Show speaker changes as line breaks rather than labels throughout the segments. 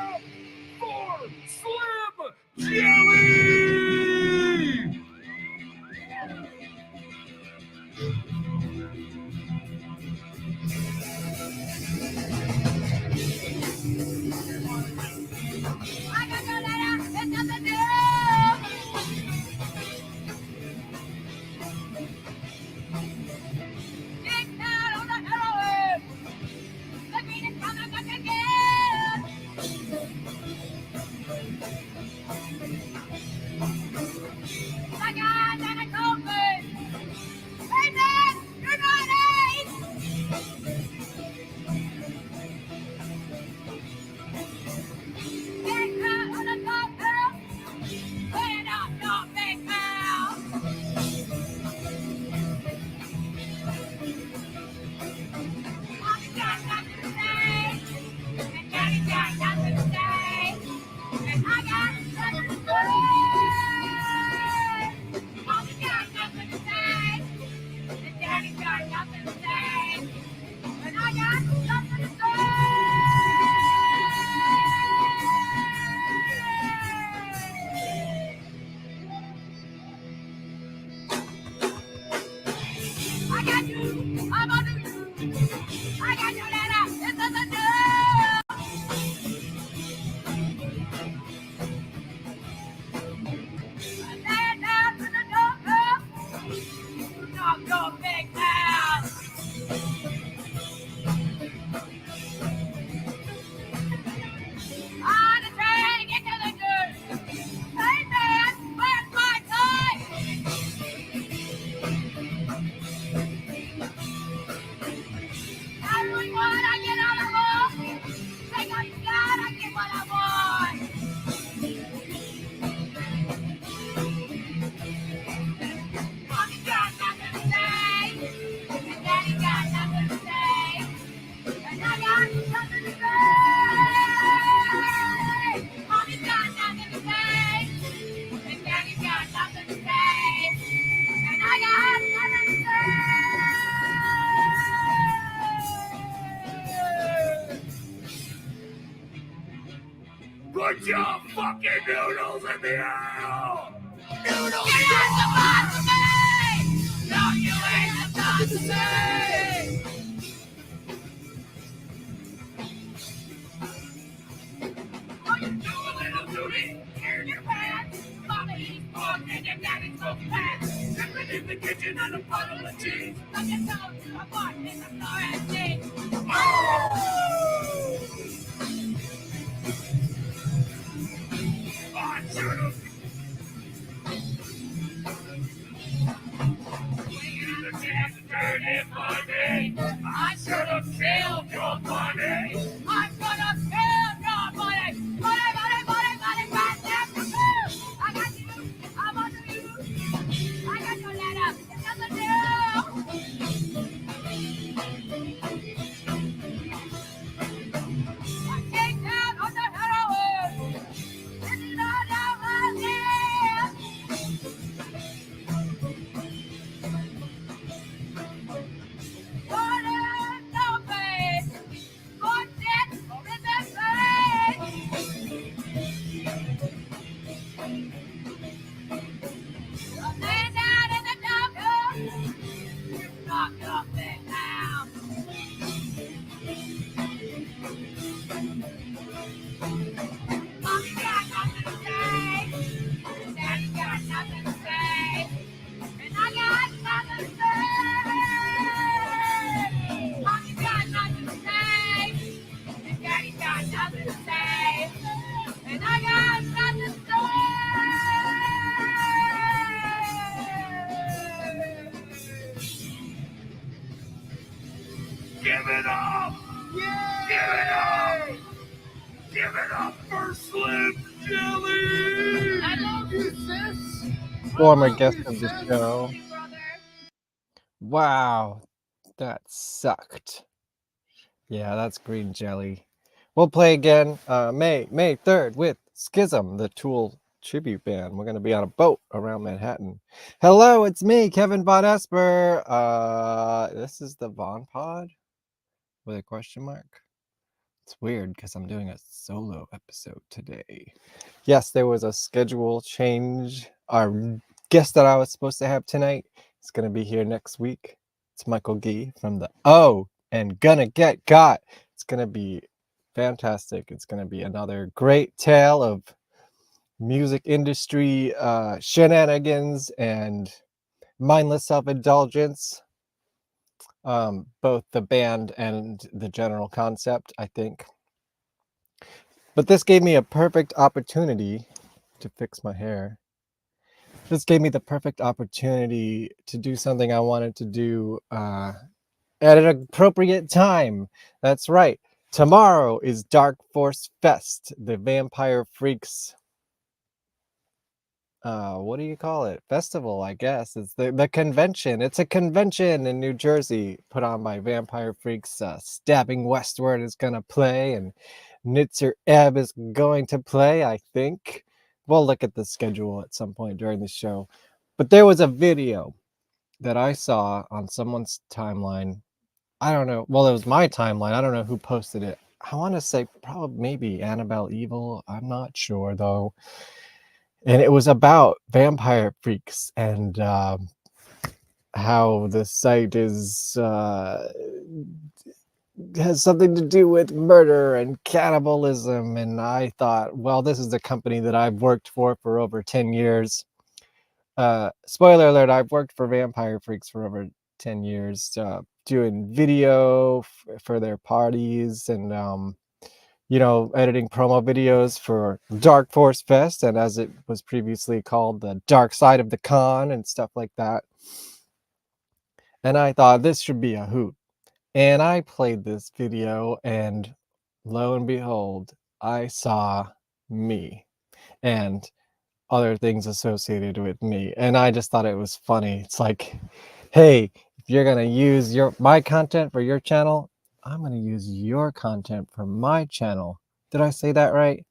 up for Slim Jelly!
I got no letter, it's nothing new. Kicked out on the heroin. The green is coming back again. The guys and the coffee. Hey man, you're not eight. Kicked out on the top girl. Putting up your big mouth. Mommy got nothing to say. And Daddy got nothing to say. And I got nothing to say. Mommy got nothing to say. And Daddy got nothing to say. And I got nothing to say. I got you, I'm on you. I got your letter, it's nothing new. Stand down to the doctor. Knock your big mouth. On the train, get to the dirt. Hey man, where's my toy? Everyone, I get on the road. Take all you got, I get what I want. Mommy got nothing to say, and Daddy got nothing to say, and I got nothing to say. Mommy got nothing to say, and Daddy got nothing to say, and I got nothing to say.
Put your fucking noodles in the air! Noodles!
You're not supposed to say! No, you ain't supposed to say! Oh, you do a little duty, tear your pants. Mommy eats pork and your daddy smokes pants.
Dripping in the kitchen on a puddle of cheese.
Like your toes to a part in the floor and cheese.
I should've. You didn't turn it funny. I should've killed your money.
I'm gonna kill your money! Money, money, money, money, right there! I got you, I'm under you. I got your letter, it's nothing new. I kicked out on the heroin. This is all down my head. What is no face? Good shit or in the face? I'm laying down in the doctor. You knocked up big mouth. Mommy got nothing to say. Daddy got nothing to say. And I got nothing to say. Mommy got nothing to say. And Daddy got nothing to say. And I got nothing to say.
Give it up!
Yeah.
Give it up! Give it up for Slim Jelly!
I love you, sis.
Former guest of the show.
Hey, brother.
Wow, that sucked. Yeah, that's green jelly. We'll play again May 3rd with Schism, the Tool tribute band. We're going to be on a boat around Manhattan. Hello, it's me, Kevin Vonesper. This is the VonPod with a question mark. It's weird because I'm doing a solo episode today. Yes, there was a schedule change. Our guest that I was supposed to have tonight is going to be here next week. It's Michael Gee from the and Gonna Get Got. It's going to be fantastic. It's going to be another great tale of music industry shenanigans and mindless self-indulgence. Both the band and the general concept, I think. But this gave me a perfect opportunity to fix my hair. This gave me the perfect opportunity to do something I wanted to do at an appropriate time. That's right. Tomorrow is Dark Force Fest, the VampireFreaks. What do you call it? Festival, I guess. It's the convention. It's a convention in New Jersey put on by VampireFreaks. Stabbing Westward is going to play, and Nitzer Ebb is going to play, I think. We'll look at the schedule at some point during the show. But there was a video that I saw on someone's timeline. I don't know. Well, it was my timeline. I don't know who posted it. I want to say probably maybe Annabelle Evil. I'm not sure, though. And it was about VampireFreaks and how the site is has something to do with murder and cannibalism. And I thought, well, this is the company that I've worked for over 10 years. Spoiler alert, I've worked for VampireFreaks for over 10 years, doing video for their parties and editing promo videos for Dark Force Fest, and as it was previously called, the Dark Side of the Con and stuff like that. And I thought this should be a hoot. And I played this video, and lo and behold, I saw me and other things associated with me. And I just thought it was funny. It's like, hey, if you're going to use my content for your channel, I'm going to use your content for my channel. Did I say that right?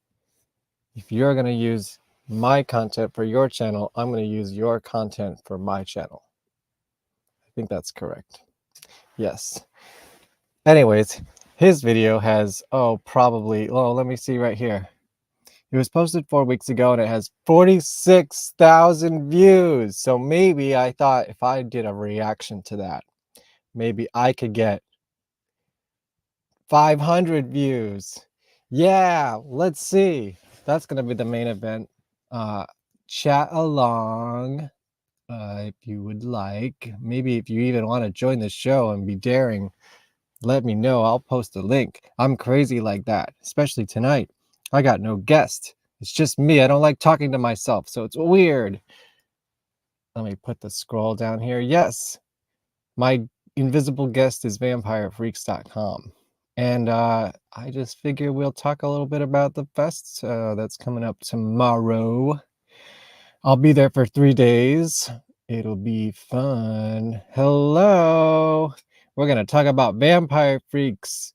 If you're going to use my content for your channel, I'm going to use your content for my channel. I think that's correct. Yes. Anyways, his video has, let me see right here. It was posted 4 weeks ago and it has 46,000 views. So maybe I thought if I did a reaction to that, maybe I could get 500 views. Yeah, let's see. That's going to be the main event. Chat along if you would like. Maybe if you even want to join the show and be daring, let me know. I'll post a link. I'm crazy like that, especially tonight. I got no guest. It's just me. I don't like talking to myself, so it's weird. Let me put the scroll down here. Yes, my invisible guest is VampireFreaks.com. And I just figure we'll talk a little bit about the fest that's coming up tomorrow. I'll be there for 3 days. It'll be fun. Hello. We're going to talk about VampireFreaks.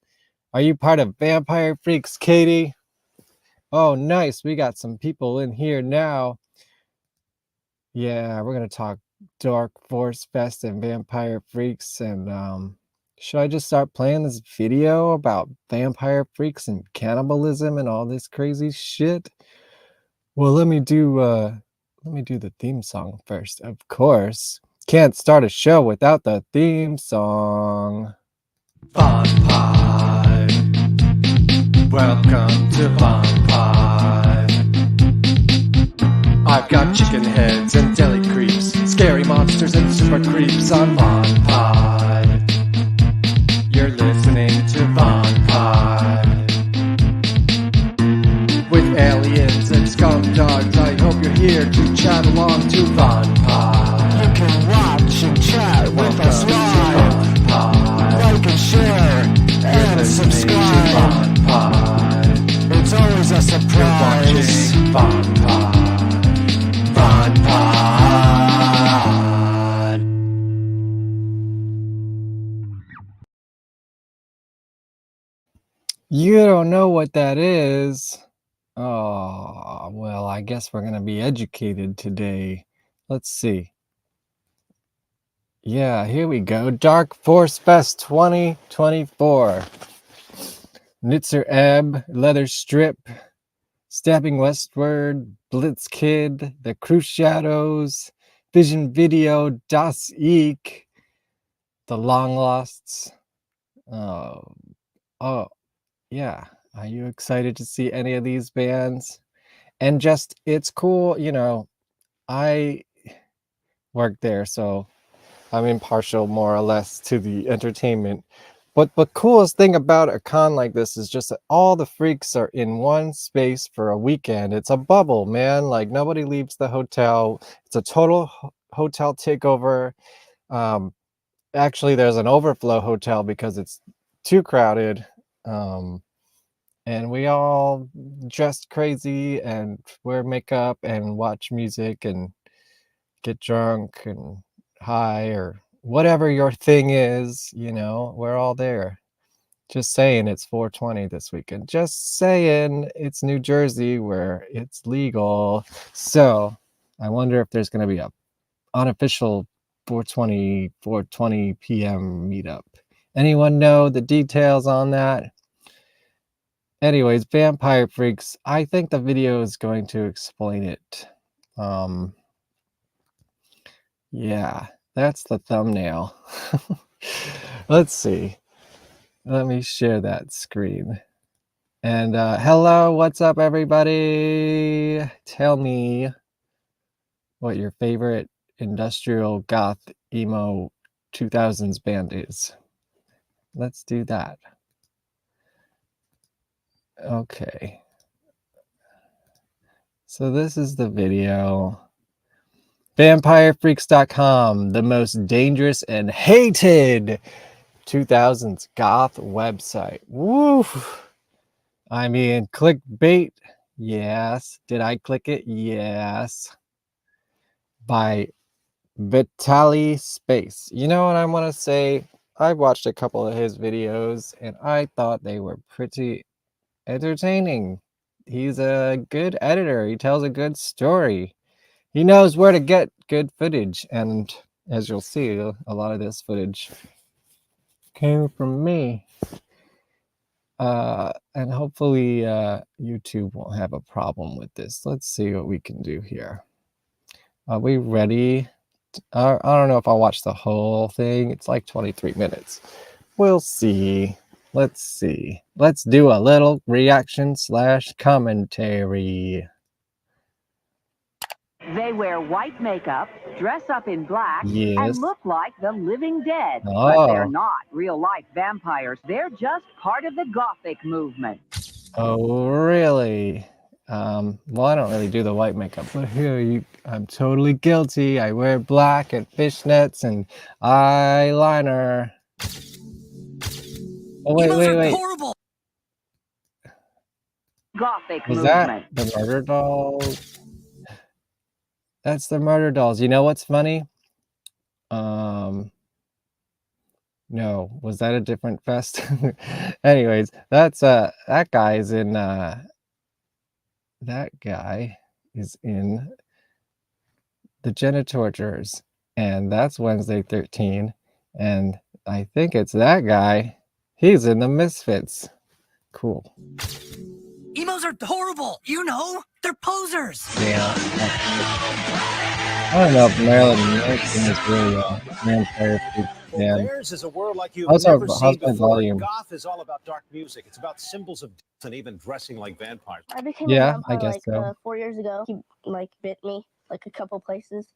Are you part of VampireFreaks, Katie? Oh, nice. We got some people in here now. Yeah, we're going to talk Dark Force Fest and VampireFreaks. And should I just start playing this video about VampireFreaks and cannibalism and all this crazy shit? Well, let me do the theme song first. Of course. Can't start a show without the theme song. VonPod. Welcome to VonPod. I've got chicken heads and deli creeps, scary monsters and super creeps on VonPod. You're listening to VonPod. With aliens and skunk dogs, I hope you're here to chat along to VonPod.
You can watch and chat with us live. Like and share and subscribe. It's always a surprise. VonPod.
You don't know what that is? Oh, well, I guess we're going to be educated today. Let's see. Yeah, here we go. Dark Force Fest 2024. Nitzer Ebb, Leather Strip, Stabbing Westward, Blitz Kid, The Cruise Shadows, Vision Video, Das Eek, The Long Losts. Oh, yeah. Are you excited to see any of these bands? And just, it's cool, you know, I work there, so I'm impartial more or less to the entertainment. But the coolest thing about a con like this is just that all the freaks are in one space for a weekend. It's a bubble, man. Like nobody leaves the hotel. It's a total hotel takeover. Actually, there's an overflow hotel because it's too crowded. And we all dressed crazy and wear makeup and watch music and get drunk and high or whatever your thing is, you know, we're all there. Just saying it's 420 this weekend. Just saying it's New Jersey where it's legal. So I wonder if there's going to be a unofficial 420 p.m. meetup. Anyone know the details on that? Anyways, Vampire Freaks, I think the video is going to explain it. Yeah, that's the thumbnail. Let's see. Let me share that screen. And hello, what's up, everybody? Tell me what your favorite industrial goth emo 2000s band is. Let's do that. Okay. So this is the video. VampireFreaks.com, the most dangerous and hated 2000s goth website. Woo! I mean, clickbait. Yes. Did I click it? Yes. By Vitaly Space. You know what I want to say? I watched a couple of his videos and I thought they were pretty entertaining. He's a good editor. He tells a good story. He knows where to get good footage. And as you'll see, a lot of this footage came from me. And hopefully YouTube won't have a problem with this. Let's see what we can do here. Are we ready? I don't know if I'll watch the whole thing. It's like 23 minutes. We'll see. Let's see. Let's do a little reaction / commentary.
They wear white makeup, dress up in black,
Yes.
and look like the living dead. But they're not real-life vampires. They're just part of the Gothic movement.
Oh, really? Well, I don't really do the white makeup, but here I'm totally guilty. I wear black and fishnets and eyeliner. Oh, wait.
Horrible. Gothic
Was
movement.
that the murder dolls? That's the murder dolls. You know what's funny? No, was that a different fest? Anyways, that's that guy is in the Genitorturers, and that's Wednesday 13, and I think it's that guy. He's in the Misfits. Cool.
Emos are horrible. You know, they're posers.
Yeah. I don't know if Marilyn Manson is really a Vampire Freaks fan.
Theirs is a world like you've
How's
never
my
seen before.
volume?
Goth is all about dark music. It's about symbols of death and even dressing like vampires.
I became
Yeah,
a vampire
I guess so.
4 years ago. He bit me a couple places.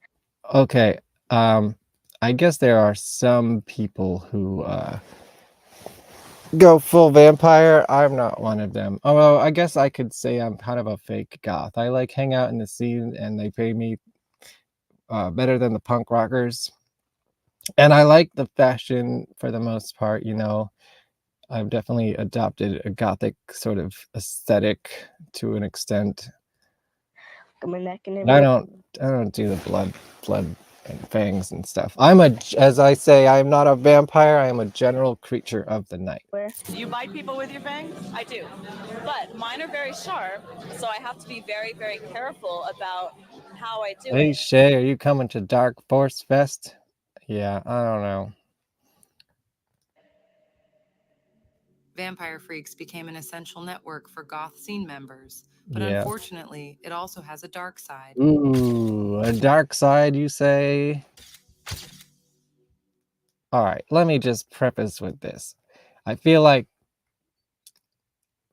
Okay. I guess there are some people who go full vampire. I'm not one of them. Although I guess I could say I'm kind of a fake goth. I like hang out in the scene and they pay me better than the punk rockers. And I like the fashion for the most part, you know. I've definitely adopted a gothic sort of aesthetic to an extent.
My neck and
I don't do the blood and fangs and stuff. As I say, I'm not a vampire. I am a general creature of the night.
Do you bite people with your fangs? I do, but mine are very sharp, so I have to be very, very careful about how I do it.
Hey Shay, are you coming to Dark Force Fest? Yeah, I don't know.
VampireFreaks became an essential network for goth scene members, but
Yeah.
unfortunately, it also has a dark side.
Ooh, a dark side, you say? All right, let me just preface with this. I feel like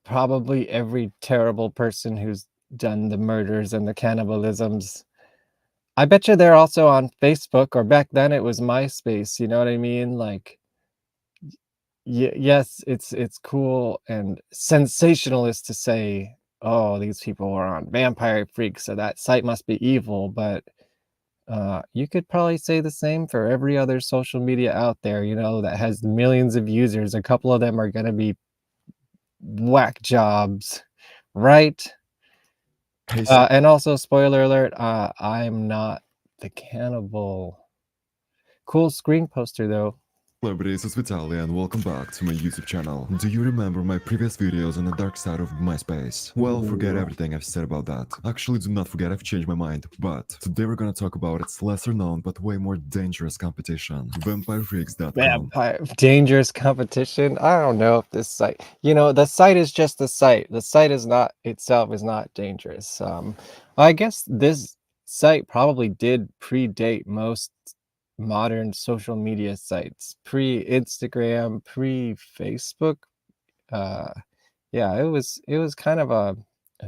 probably every terrible person who's done the murders and the cannibalisms, I bet you they're also on Facebook, or back then it was MySpace, you know what I mean? Like, yes, it's cool and sensationalist to say, oh, these people are on VampireFreaks, so that site must be evil, but you could probably say the same for every other social media out there, you know, that has millions of users. A couple of them are going to be whack jobs, right? And also, spoiler alert, I'm not the cannibal. Cool screen poster, though.
Celebrities, it's Vitaly and welcome back to my YouTube channel. Do you remember my previous videos on the dark side of MySpace? Well, forget everything I've said about that. Actually, do not forget I've changed my mind. But today we're gonna talk about its lesser known but way more dangerous competition, VampireFreaks.com.
Dangerous competition? I don't know if this site, you know, the site is just the site. The site is not itself is not dangerous. I guess this site probably did predate most modern social media sites, pre-Instagram, pre-Facebook. Yeah, it was kind of a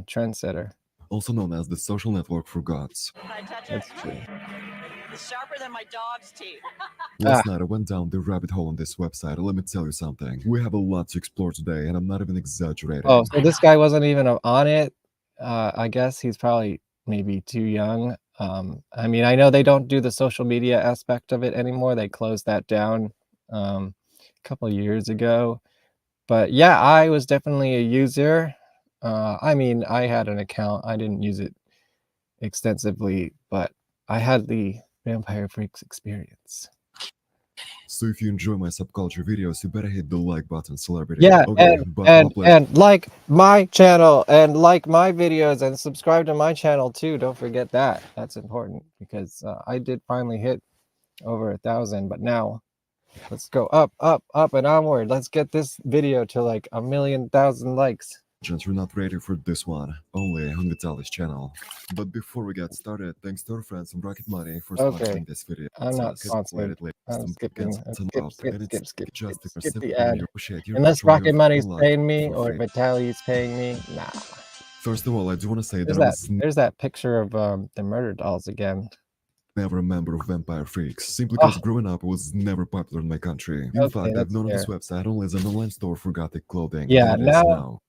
trendsetter.
Also known as the social network for gods.
Can I touch
That's
it?
true.
It's sharper than my dog's teeth.
Last night I went down the rabbit hole on this website. Let me tell you something. We have a lot to explore today, and I'm not even exaggerating.
Oh, so this guy wasn't even on it. I guess he's probably maybe too young. I mean, I know they don't do the social media aspect of it anymore. They closed that down a couple of years ago. But yeah, I was definitely a user. I mean, I had an account. I didn't use it extensively, but I had the VampireFreaks experience.
So if you enjoy my subculture videos, you better hit the like button, celebrity.
Yeah,
okay,
and like my channel and like my videos and subscribe to my channel too. Don't forget that. That's important because I did finally hit over 1,000, but now let's go up, up, up and onward. Let's get this video to like 1,000,000 likes.
We're not ready for this one, only on Vitaly's channel. But before we get started, thanks to our friends from Rocket Money for sponsoring this video.
I'm not sponsored. I'm skipping. Skip the ad. Unless Rocket Money's paying me or Vitaly's paying me, nah.
First of all, I do want to say that
there's that picture of the murder dolls again.
Never a member of VampireFreaks, simply because growing up it was never popular in my country. In fact, I've known of this website only as an online store for gothic clothing.
Yeah,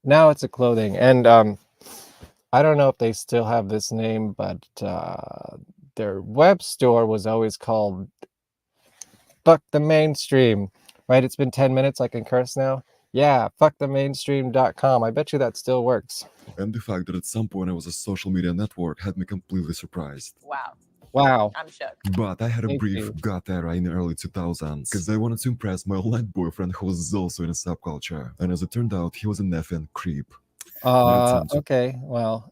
now it's a clothing, and I don't know if they still have this name, but their web store was always called Fuck the Mainstream, right? It's been 10 minutes, I can curse now. Yeah, fuckthemainstream.com. I bet you that still works.
And the fact that at some point it was a social media network had me completely surprised.
Wow.
I'm shook.
But I had a brief goth era in the early 2000s, because I wanted to impress my online boyfriend who was also in a subculture. And as it turned out, he was an effing creep.
Okay, well,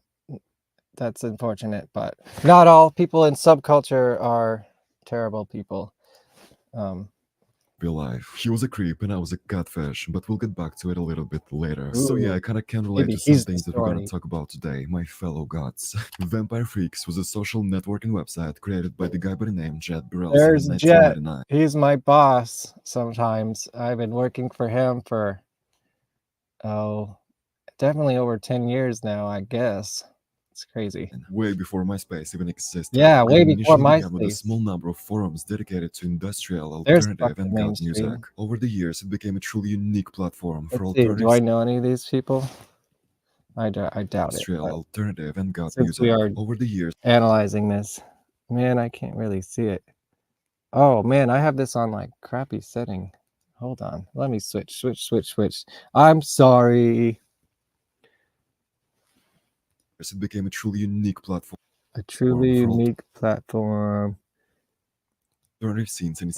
that's unfortunate, but not all people in subculture are terrible people.
Real life. He was a creep and I was a catfish, but we'll get back to it a little bit later. So yeah, I kind of can relate to some things that we're going to talk about today, my fellow gods. VampireFreaks was a social networking website created by the guy by the name Jet Burrell in 1999.
He's my boss sometimes. I've been working for him for, definitely over 10 years now, I guess. It's crazy.
Way before MySpace even existed.
Yeah, way before MySpace.
With a small number of forums dedicated to industrial, alternative, and goth music. Over the years, it became a truly unique platform for alternative.
Do I know any of these people? I doubt it.
Industrial, alternative, and goth music.
We are
over the years
analyzing this, man, I can't really see it. Oh man, I have this on like crappy setting. Hold on, let me switch. I'm sorry.
It became a truly unique platform.
A truly unique platform.
Alternative scenes and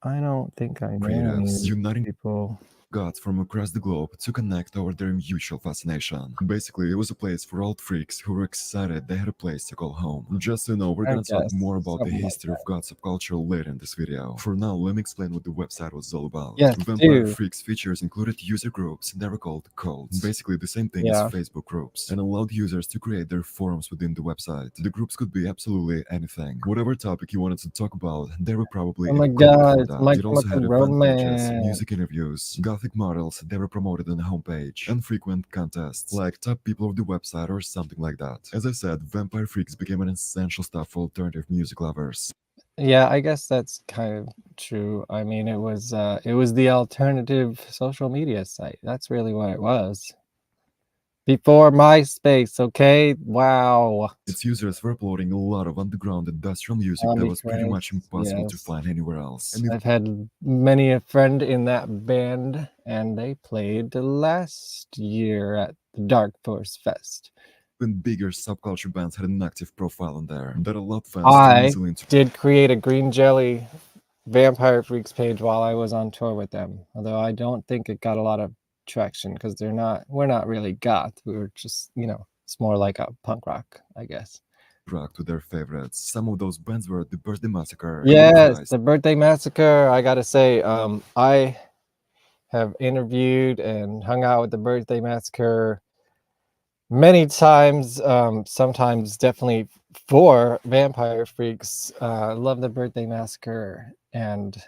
I don't think I know any people.
goths from across the globe to connect over their mutual fascination. Basically, it was a place for old freaks who were excited they had a place to call home. Just so you know, we're
I
gonna talk
guess,
more about the
something like
history of goth subculture later in this video. For now, let me explain what the website was all about.
Yes,
Vampire
do.
Freaks features included user groups that were called cults, basically the same thing
Yeah.
as Facebook groups, and allowed users to create their forums within the website. The groups could be absolutely anything. Whatever topic you wanted to talk about, there were probably
Oh my
a couple
god,
for
it's
that.
My
It also had
Chemical
event pages,
Romance.
music interviews, gothic models that were promoted on the homepage, and frequent contests, like top people of the website or something like that. As I said, Vampire Freaks became an essential stop for alternative music lovers.
Yeah, I guess that's kind of true. I mean, it was the alternative social media site. That's really what it was. Before MySpace, okay? Wow.
Its users were uploading a lot of underground industrial music that was pretty much impossible to find anywhere else. And
I've had many a friend in that band, and they played last year at the Dark Force Fest.
even bigger subculture bands had an active profile on there that allowed fans to
I
easily
did create a Green Jelly Vampire Freaks page while I was on tour with them, although I don't think it got a lot of traction because we're not really goth. We were just, it's more like a punk rock, I guess.
rock to their favorites. Some of those bands were The Birthday Massacre.
Yes, The Birthday Massacre. I gotta say, I have interviewed and hung out with The Birthday Massacre many times, sometimes definitely for Vampire Freaks. Love The Birthday Massacre and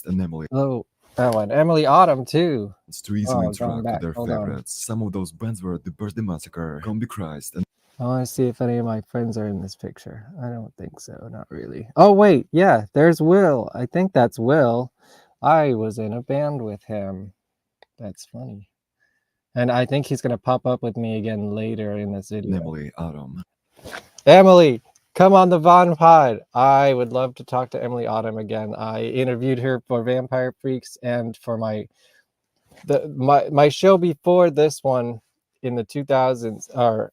Emily.
Oh, that one. Emily Autumn too.
It's to easily interact with their favorites. Some of those bands were The Birthday Massacre, Combi Christ, and
I want to see if any of my friends are in this picture. I don't think so. Not really. Oh, wait. Yeah, there's Will. I think that's Will. I was in a band with him. That's funny. And I think he's going to pop up with me again later in this video.
Emily Autumn.
Emily, come on the VonPod. I would love to talk to Emily Autumn again. I interviewed her for Vampire Freaks and for my show before this one in the 2000s, or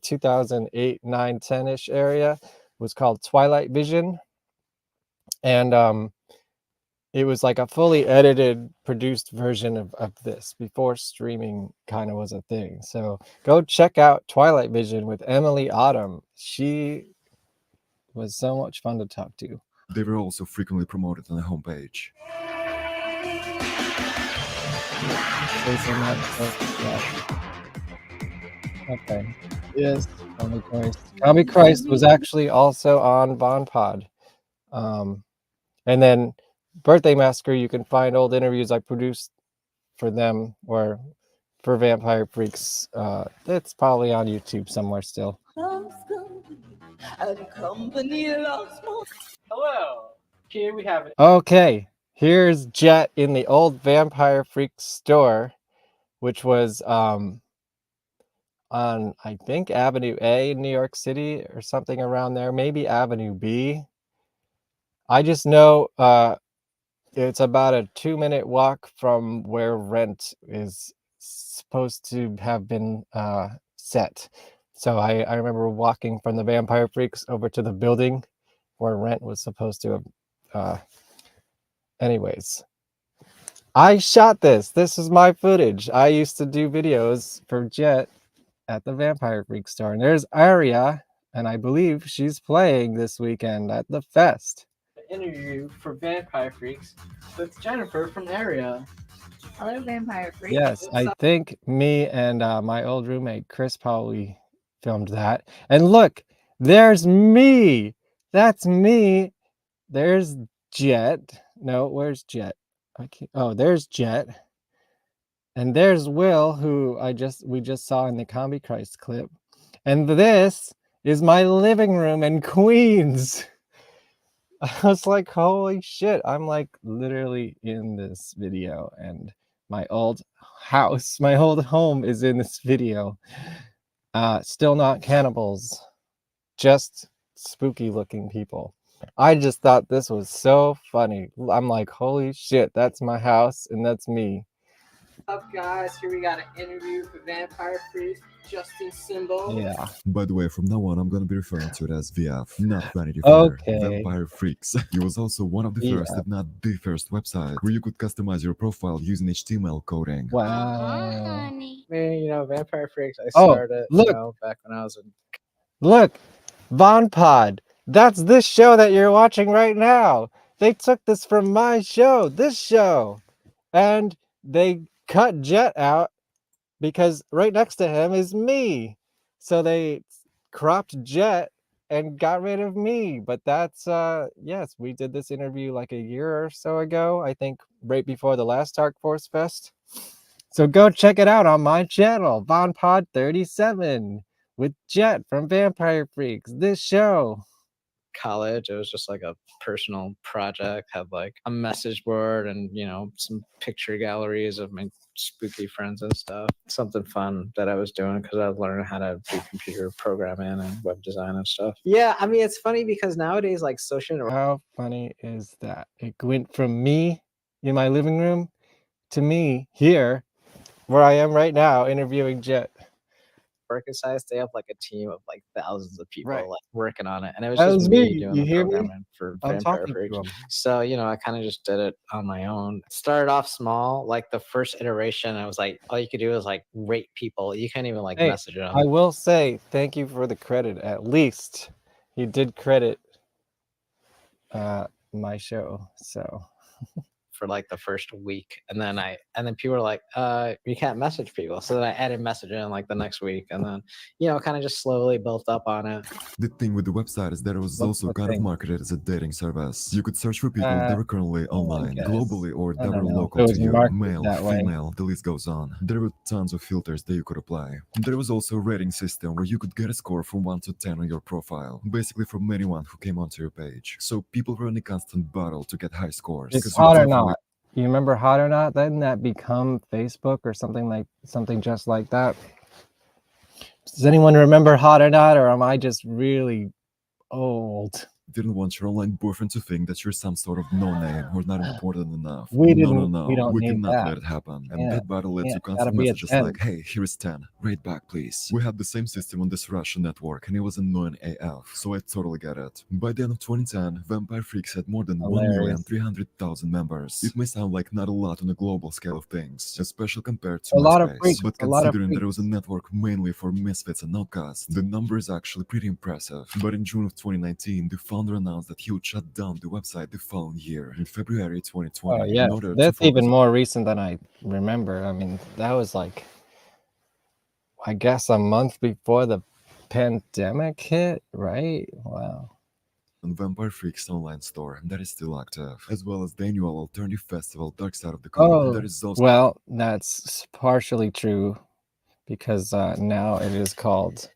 2008, 9, 10-ish area, was called Twilight Vision. And it was like a fully edited, produced version of this before streaming kind of was a thing. So go check out Twilight Vision with Emily Autumn. She was so much fun to talk to.
They were also frequently promoted on the homepage.
Okay. Yes, Combi Christ. Combi Christ was actually also on VonPod. And then Birthday Massacre, you can find old interviews I produced for them or for Vampire Freaks. It's probably on YouTube somewhere still.
Hello. Here we have it.
Okay, here's Jet in the old Vampire Freaks store, which was on, I think, Avenue A in New York City or something around there, maybe Avenue B. I just know it's about a 2-minute walk from where Rent is supposed to have been set. So I remember walking from the Vampire Freaks over to the building where Rent was supposed to have. Anyways, I shot this. This is my footage. I used to do videos for Jet at the Vampire Freaks store. And there's Aria, and I believe she's playing this weekend at the fest.
Interview for Vampire Freaks with Jennifer from Area.
Hello, Vampire Freaks.
Yes, I think me and my old roommate Chris probably filmed that. And look, there's me. That's me. There's Jet. No, where's Jet? Oh, there's Jet. And there's Will, who we just saw in the Combi Christ clip. And this is my living room in Queens. I was like, holy shit, I'm like literally in this video, and my old house, my old home is in this video. Still not cannibals, just spooky looking people. I just thought this was so funny. I'm like, holy shit, that's my house and that's me.
What's up, guys? Here we got an interview for Vampire Freaks, Justin Symbol.
Yeah.
By the way, from now on, I'm gonna be referring to it as VF, not Vanity Fair.
Okay.
Vampire Freaks. It was also one of the first, if not the first, website where you could customize your profile using HTML coding.
Wow.
Man, you know, Vampire Freaks, I
Oh,
started,
look.
you know, back when I was in...
Look, VonPod. That's this show that you're watching right now. They took this from my show, this show, and they cut Jet out because right next to him is me. So they cropped Jet and got rid of me. But that's yes, we did this interview like a year or so ago, I think right before the last Dark Force Fest. So go check it out on my channel, VonPod 37, with Jet from Vampire Freaks, this show.
college. It was just like a personal project, had like a message board and, you know, some picture galleries of my spooky friends and stuff. Something fun that I was doing because I was learning how to do computer programming and web design and stuff. Yeah, I mean, it's funny because nowadays, like social...
How funny is that? It went from me in my living room to me here, where I am right now, interviewing Jet.
Working size, they have like a team of like thousands of people
Right.
like working on it, and it was
That
just
was
me
me.
doing
You
the
hear me?
programming for
I'm
Vampire
talking to
Freaks.
him.
So, you know, I kind of just did it on my own. Started off small, like the first iteration, I was like, all you could do is like rate people. You can't even like
Hey,
message them.
I will say thank you for the credit. At least he did credit my show. So
For like the first week, and then people were like, you can't message people. So then I added messaging like the next week, and then, you know, kind of just slowly built up on it.
The thing with the website is that it was
What's
also
the
kind of
thing?
marketed as a dating service. You could search for people that were currently online,
guess.
globally, or
I
that
don't
were
know if
local
it
to
was
you,
marketed
male,
that way.
female, the list goes on. There were tons of filters that you could apply. There was also a rating system where you could get a score from 1 to 10 on your profile, basically from anyone who came onto your page. So people were in a constant battle to get high scores.
It's
'cause you
Hot or
definitely-
Not. You remember Hot or Not? Didn't that become Facebook or something just like that? Does anyone remember Hot or Not, or am I just really old?
Didn't want your online boyfriend to think that you're some sort of no-name or not important enough.
We
No,
don't
we
need
cannot
that.
let it happen. And
Yeah,
that battle led to
gotta
constant
be a
messages
10.
like, hey, here is 10, rate back please. We had the same system on this Russian network and it was annoying AF, so I totally get it. By the end of 2010, Vampire Freaks had more than
Hilarious.
1,300,000 members. It may sound like not a lot on a global scale of things, especially compared to
A lot of
MySpace,
freaks,
but
a lot of
considering that it was a
freaks.
network mainly for misfits and outcasts, the number is actually pretty impressive. But in June of 2019, the founder announced that he would shut down the website the following year, in February 2020.
Oh yeah,
in order to
that's even
focus-
more recent than I remember. I mean, that was like, I guess, a month before the pandemic hit, right? Wow.
on Vampire Freaks online store that is still active, as well as the annual alternative festival Dark Side of the Con that is also
Well, that's partially true because now it is called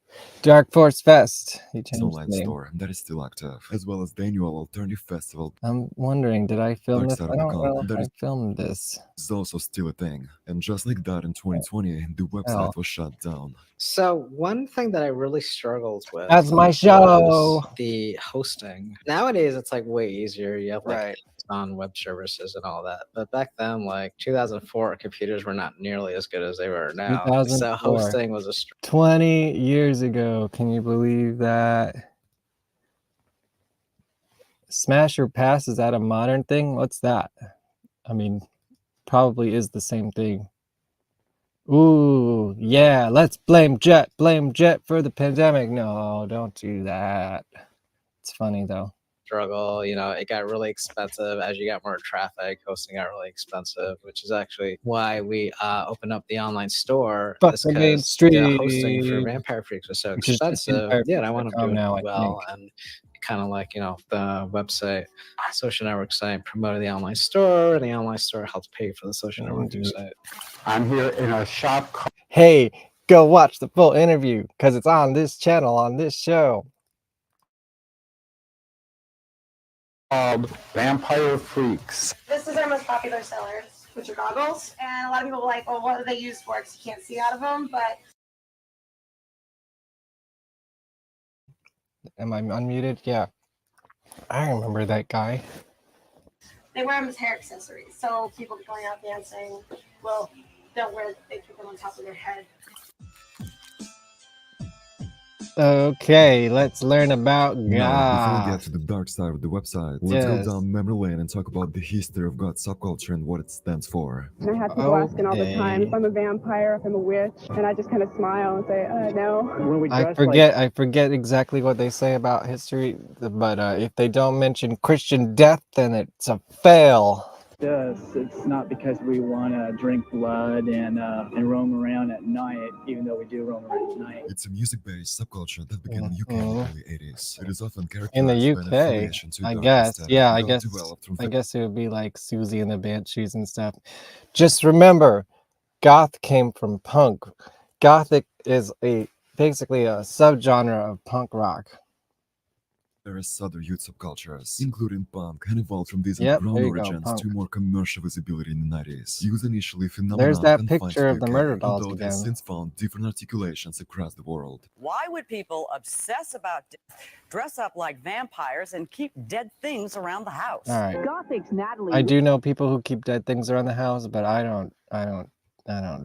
Dark Force Fest. He changed the
online
name.
store that is still active, as well as the annual alternative festival
I'm wondering, did I film
Dark
this?
Side
I
of the
don't know
Con
if
that
I
is
filmed this.
also still a thing. And just like that in 2020, the website was shut down.
So one thing that I really struggled with
That's my
was
show.
the hosting. Nowadays it's like way easier. You have like
Right.
on web services and all that. But back then, like 2004, computers were not nearly as good as they are now. So
2004.
hosting was a
20 years ago. Can you believe that? Smash or pass, is that a modern thing? What's that? I mean, probably is the same thing. Ooh, yeah, let's blame Jet for the pandemic. No, don't do that. It's funny though.
struggle. You know, it got really expensive as you got more traffic. Hosting got really expensive, which is actually why we opened up the online store.
Fuck
Is
the main
'cause the hosting for
stream.
Vampire Freaks was so
Which is just
expensive. Yeah, and I wound up
VampireFreaks.com
doing
now, I
well, and kind of like, you know, the website, social network site promoted the online store, and the online store helped pay for the social networking site.
I'm here in a shop
Hey, go watch the full interview because it's on this channel, on this show.
called Vampire Freaks.
This is our most popular sellers, which are goggles. And a lot of people are like, well, what are they used for? Because you can't see out of them. But
Am I unmuted? Yeah. I remember that guy.
they wear them as hair accessories. So people going out dancing will don't wear, they keep them on top of their head.
Okay, let's learn about
Now, before we get
goth.
to the dark side of the website, let's go
Yes.
down memory lane and talk about the history of goth subculture and what it stands for.
And I have people asking all the time if I'm a vampire, if I'm a witch, and I just kind of smile and say, no.
When we
I forget exactly what they say about history, but if they don't mention Christian death, then it's a fail.
It's not because we want to drink blood and roam around at night, even though we do roam around at night.
It's a music-based subculture that began in the UK in the early 80s. It is often characterized
In the
by an
UK,
affiliation to
I
dark
guess.
aesthetic
Yeah, I
that
guess.
developed from
I guess it would be like Susie and the Banshees and stuff. Just remember, goth came from punk. Gothic is basically a subgenre of punk rock.
various other youth subcultures, including punk, and evolved from these
Yep,
underground
there you go,
origins
punk.
to more commercial visibility in the 90s. Used initially phenomenon
There's that
confined
picture
to
of the
UK,
murder dolls
although it has
again.
since found different articulations across the world.
Why would people obsess about death, dress up like vampires, and keep dead things around the house?
All right.
Gothic's Natalie.
I do know people who keep dead things around the house, but I don't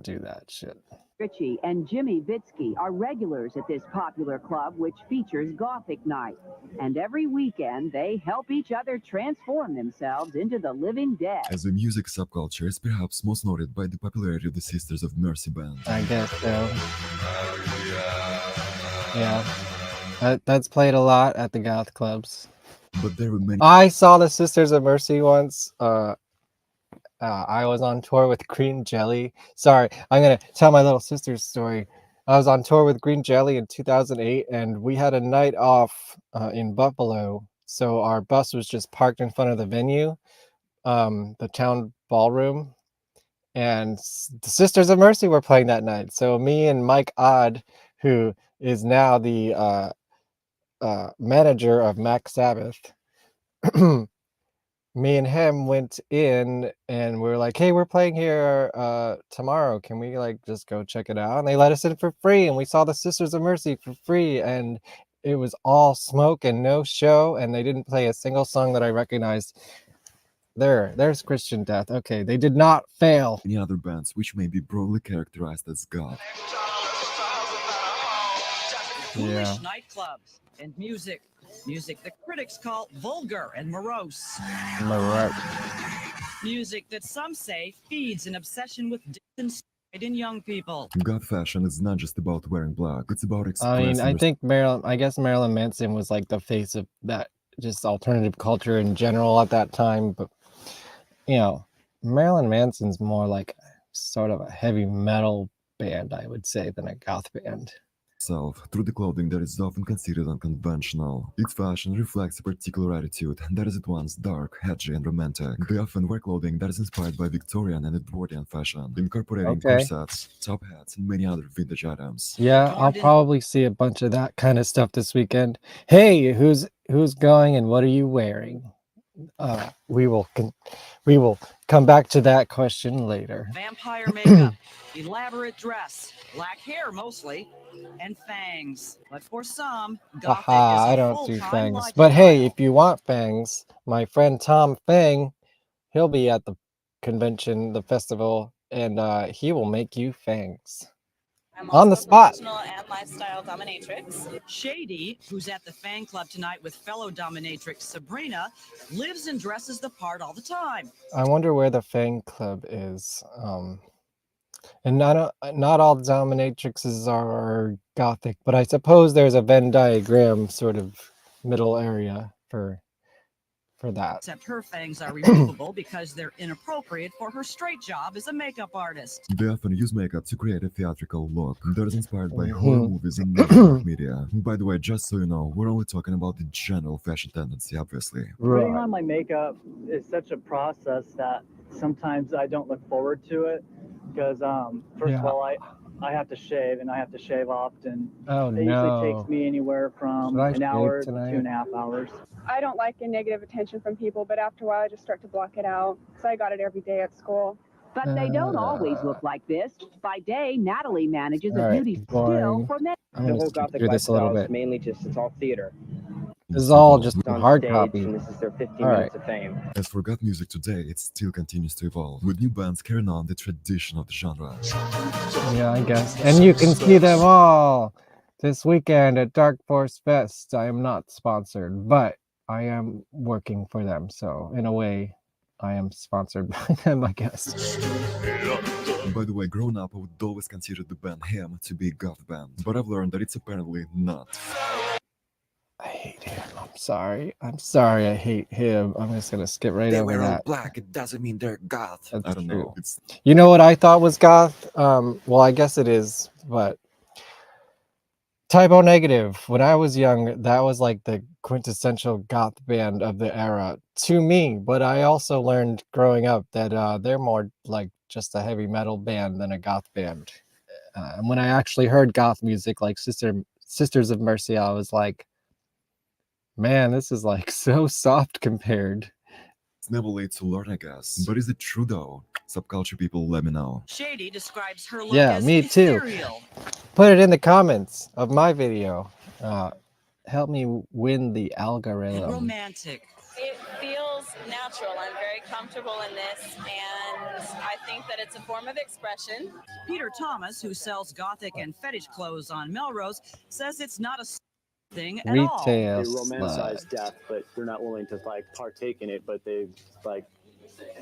do that shit.
Richie and Jimmy Vitsky are regulars at this popular club, which features Gothic Night. And every weekend, they help each other transform themselves into the living dead.
As a music subculture, is perhaps most noted by the popularity of the Sisters of Mercy band.
I guess so. Yeah. That's played a lot at the goth clubs.
But there were many.
I saw the Sisters of Mercy once. I was on tour with Green Jelly. Sorry, I'm gonna tell my little sister's story. I was on tour with Green Jelly in 2008, and we had a night off in Buffalo. So our bus was just parked in front of the venue, the town ballroom, and the Sisters of Mercy were playing that night. So me and Mike Odd, who is now the manager of Mac Sabbath, me and him went in and we were like, hey, we're playing here tomorrow. Can we like just go check it out? And they let us in for free, and we saw the Sisters of Mercy for free, and it was all smoke and no show, and they didn't play a single song that I recognized. There's Christian Death. Okay, they did not fail.
Many other bands which may be broadly characterized as goth.
Foolish nightclubs and music the critics call vulgar and morose. Music that some say feeds an obsession with death in young people.
Goth fashion is not just about wearing black, it's about expressing.
I think Marilyn Manson was like the face of that, just alternative culture in general at that time. But you know, Marilyn Manson's more like sort of a heavy metal band, I would say, than a goth band.
Through the clothing that is often considered unconventional. Its fashion reflects a particular attitude that is at once dark, edgy, and romantic. They often wear clothing that is inspired by Victorian and Edwardian fashion, incorporating corsets, top hats, and many other vintage items.
Yeah, I'll probably see a bunch of that kind of stuff this weekend. Hey, who's going and what are you wearing? We will come back to that question later.
Vampire makeup, elaborate dress, black hair mostly, and fangs. But for some, Gothic is a
I don't do
full-time
fangs.
lifestyle.
But hey, if you want fangs, my friend Tom Fang, he'll be at the convention, the festival, and he will make you fangs.
I'm
On the
also a
spot.
professional and lifestyle dominatrix.
Shady, who's at the fan club tonight with fellow dominatrix Sabrina, lives and dresses the part all the time.
I wonder where the fan club is. And not all dominatrixes are gothic, but I suppose there's a Venn diagram sort of middle area for that.
Except her fangs are removable because they're inappropriate for her straight job as a makeup artist.
They often use makeup to create a theatrical look that is inspired by horror movies and network media. By the way, just so you know, we're only talking about the general fashion tendency, obviously.
Putting on my makeup is such a process that sometimes I don't look forward to it because first of all, I have to shave, and I have to shave often.
Oh,
it usually takes me anywhere from an hour to 2.5 hours.
I don't like the negative attention from people, but after a while I just start to block it out. So I got it every day at school.
But they don't always look like this. By day, Natalie manages a
All right,
beauty
boring.
still for men.
I'm gonna skip through this a little bit.
Mainly just, it's all theater.
This is all just hard copy.
This is their 15
All right.
minutes of fame.
As for goth music today, it still continues to evolve, with new bands carrying on the tradition of the genre.
Yeah, I guess. And you can see them all this weekend at Dark Force Fest. I am not sponsored, but I am working for them. So in a way, I am sponsored by them, I guess.
By the way, growing up, I would always consider the band Him to be a goth band, but I've learned that it's apparently not.
I hate him. I'm sorry. I'm sorry. I hate him. I'm just gonna skip right over
We're all
that.
black. It doesn't mean they're goth.
That's
I don't
true.
know. It's
You know what I thought was goth? Well, I guess it is, but Typo Negative. When I was young, that was like the quintessential goth band of the era to me. But I also learned growing up that they're more like just a heavy metal band than a goth band. And when I actually heard goth music like Sisters of Mercy, I was like, man, this is like so soft compared.
It's never late to learn, I guess. But is it true though? Subculture people, let me know.
Shady describes her look
Yeah,
as
me too.
ethereal.
Put it in the comments of my video. Help me win the algorithm.
Romantic.
It feels natural. I'm very comfortable in this, and I think that it's a form of expression.
Peter Thomas, who sells gothic and fetish clothes on Melrose, says it's not a thing at all.
Retail
They romanticize
slut.
death, but they're not willing to like partake in it, but they like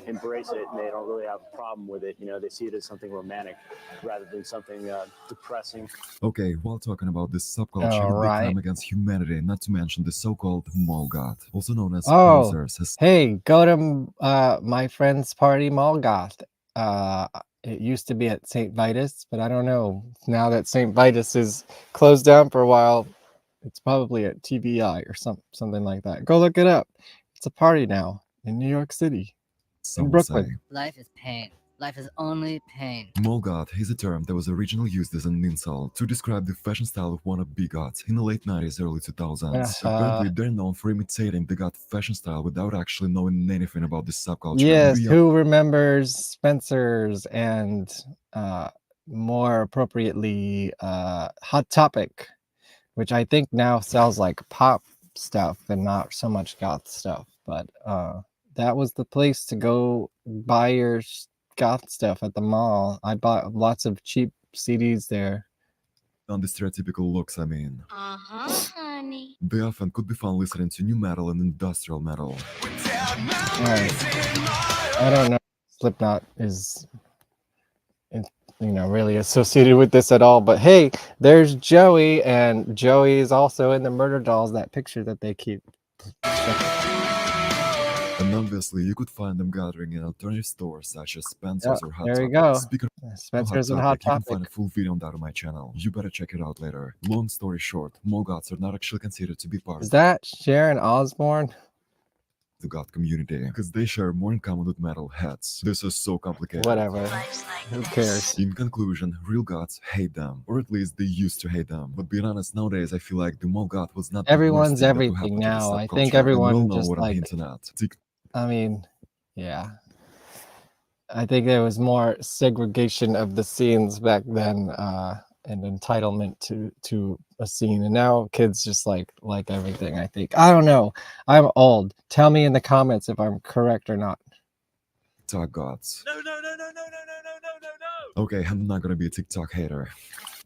embrace it, and they don't really have a problem with it. You know, they see it as something romantic rather than something depressing.
Okay, while talking about this subculture,
All
a big
right.
crime against humanity, not to mention the so-called mall goth, also known as
Oh,
posers, has
hey, go to my friend's party, Mall Goth. It used to be at St. Vitus, but I don't know. Now that St. Vitus is closed down for a while, it's probably at TVI or something like that. Go look it up. It's a party now in New York City,
some
in
will say.
Brooklyn.
Life is pain. Life is only pain.
Mall goth is a term that was originally used as an insult to describe the fashion style of wannabe goths in the late 90s, early 2000s. Apparently, they're known for imitating the goth fashion style without actually knowing anything about this subculture.
Yes,
Beyond
who remembers Spencer's and more appropriately Hot Topic, which I think now sells like pop stuff and not so much goth stuff. But that was the place to go buy your goth stuff at the mall. I bought lots of cheap CDs there.
on the stereotypical looks, I mean.
Honey.
They often could be found listening to new metal and industrial metal.
Alright. I don't know if Slipknot is, really associated with this at all, but hey, there's Joey, and Joey is also in the Murder Dolls, that picture that they keep.
And obviously, you could find them gathering in alternative stores such as Spencer's or Hot
there you
Topic.
go.
Speaking of
Spencer's and Hot
you can
Topic.
find a full video on that on my channel. You better check it out later. Long story short, mall goths are not actually considered to be part
Is
of
that Sharon Osbourne?
the goth community because they share more in common with metal heads. This is so complicated.
Whatever. Who cares?
In conclusion, real goths hate them, or at least they used to hate them. But being honest, nowadays I feel like the mall goth was not the worst
Everyone's
thing that could
everything
happen to the
now. I think
subculture, and we all
everyone
know
just
what I'm
like,
hinting at.
I mean, yeah. I think there was more segregation of the scenes back then, and entitlement to a scene, and now kids just like everything. I think, I don't know, I'm old. Tell me in the comments if I'm correct or not.
TikTok gods. No. Okay, I'm not gonna be a TikTok hater.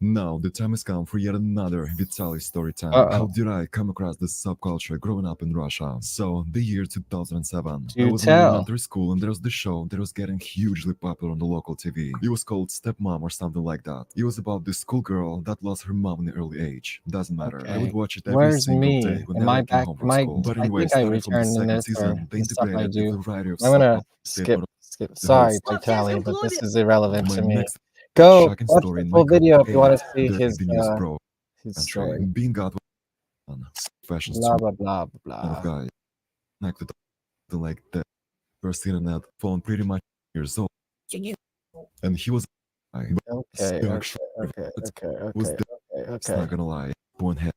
Now, the time has come for yet another Vitaly story time. How did I come across this subculture growing up in Russia? So, the year 2007. I was in elementary school and there was this show that was getting hugely popular on the local TV. It was called Stepmom or something like that. It was about this schoolgirl that lost her mom in the early age. Doesn't matter. I would watch it every single day whenever I came home from school. But anyway, starting from the second season, they integrated a variety of
I'm gonna skip. Sorry, Vitaly, but this is irrelevant to me. Go watch the full video if you want to see his story.
Being God fashion
Blah blah blah blah.
Guy connected like that. First internet phone pretty much years old. And he was
okay.
It's not gonna lie. One head.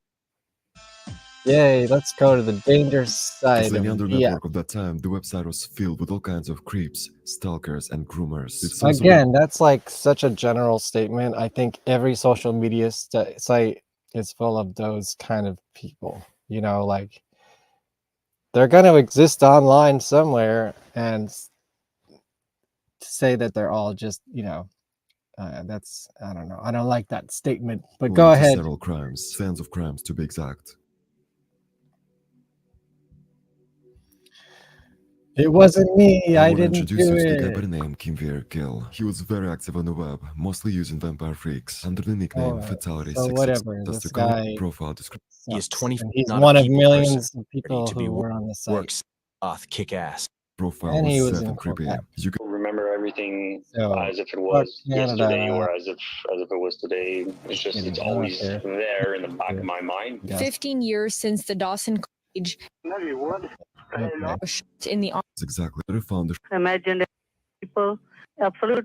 Yay, let's go to the dangerous side
As any
of
other
the
network of that time, the website was filled with all kinds of creeps, stalkers, and groomers.
Again, that's like such a general statement. I think every social media site is full of those kind of people. You know, like they're going to exist online somewhere, and to say that they're all just, that's, I don't know. I don't like that statement, but go
linked to
ahead.
several crimes, tens of crimes to be exact.
It wasn't me.
I
I
want to
didn't
introduce
do
you to the guy by
it.
the name Gill. He was very active on the web, mostly using VampireFreaks under the nickname
Alright,
Fatality
so
66.
whatever.
That's
This
the color
guy
profile description.
He is
sucks,
20
and he's
not
one
a
of
people
millions
person,
of people
to be
who were on the site.
works kick ass.
Profile
And he
was
was
sad
in
and creepy.
Quebec.
You can
remember everything
So,
as if it
fuck
was
Canada.
yesterday or as if it was today. It's just
Kidding,
it's
I don't
always
care.
there in the back of my mind.
Yeah.
15 years since the Dawson Cage
Okay.
in the
exactly what I found.
Imagine people, absolute.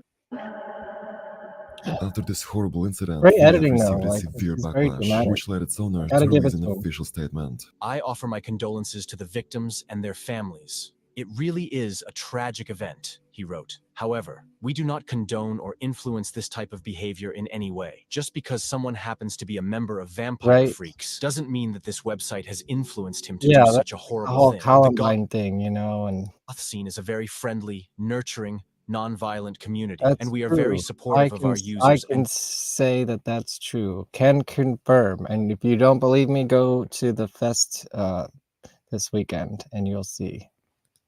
After this horrible incident,
Great
Full Death
editing, though.
received a
Like,
severe
this is very
backlash,
dramatic.
which led its owner
Gotta
to
give it
release an
to him.
official statement.
I offer my condolences to the victims and their families. It really is a tragic event, he wrote. However, we do not condone or influence this type of behavior in any way. Just because someone happens to be a member of VampireFreaks doesn't mean that this website has influenced him to do
Yeah,
such a
that's the
horrible
whole
thing. The
Columbine thing, and
goth scene is a very friendly, nurturing, non-violent community,
that's
and we are
true.
very supportive of our
I
users.
can say that that's true. Can confirm. And if you don't believe me, go to the fest this weekend, and you'll see.